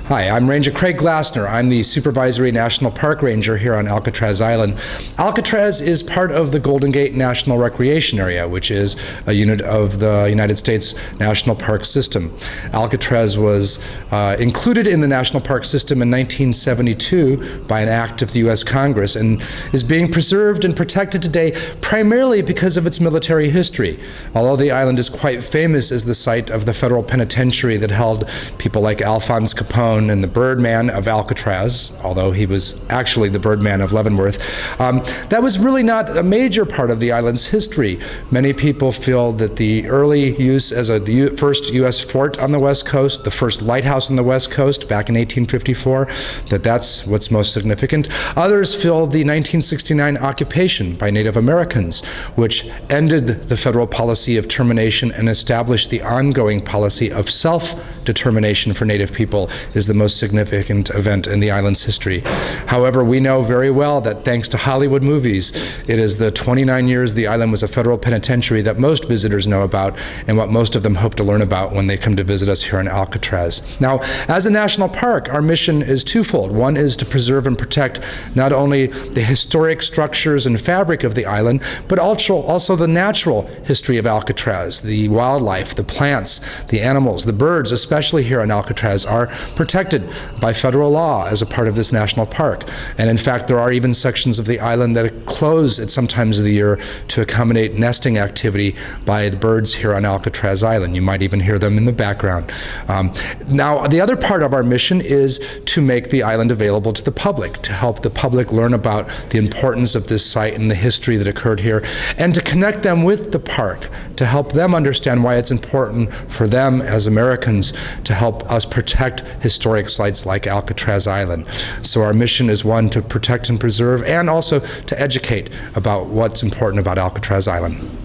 Hi, I'm Ranger Craig Glassner. I'm the Supervisory National Park Ranger here on Alcatraz Island. Alcatraz is part of the Golden Gate National Recreation Area, which is a unit of the United States National Park System. Alcatraz was included in the National Park System in 1972 by an act of the U.S. Congress and is being preserved and protected today primarily because of its military history. Although the island is quite famous as the site of the federal penitentiary that held people like Alphonse Capone and the Birdman of Alcatraz, although he was actually the Birdman of Leavenworth, that was really not a major part of the island's history. Many people feel that the early use as the first U.S. fort on the West Coast, the first lighthouse on the West Coast back in 1854, that's what's most significant. Others feel the 1969 occupation by Native Americans, which ended the federal policy of termination and established the ongoing policy of self-determination for Native people, is the most significant event in the island's history. However, we know very well that thanks to Hollywood movies, it is the 29 years the island was a federal penitentiary that most visitors know about and what most of them hope to learn about when they come to visit us here in Alcatraz. Now, as a national park, our mission is twofold. One is to preserve and protect not only the historic structures and fabric of the island, but also the natural history of Alcatraz. The wildlife, the plants, the animals, the birds, especially here in Alcatraz, are protected by federal law as a part of this national park. And in fact, there are even sections of the island that close at some times of the year to accommodate nesting activity by the birds here on Alcatraz Island. You might even hear them in the background. Now, the other part of our mission is to make the island available to the public, to help the public learn about the importance of this site and the history that occurred here, and to connect them with the park, to help them understand why it's important for them as Americans to help us protect historic sites like Alcatraz Island. So our mission is one, to protect and preserve, and also to educate about what's important about Alcatraz Island.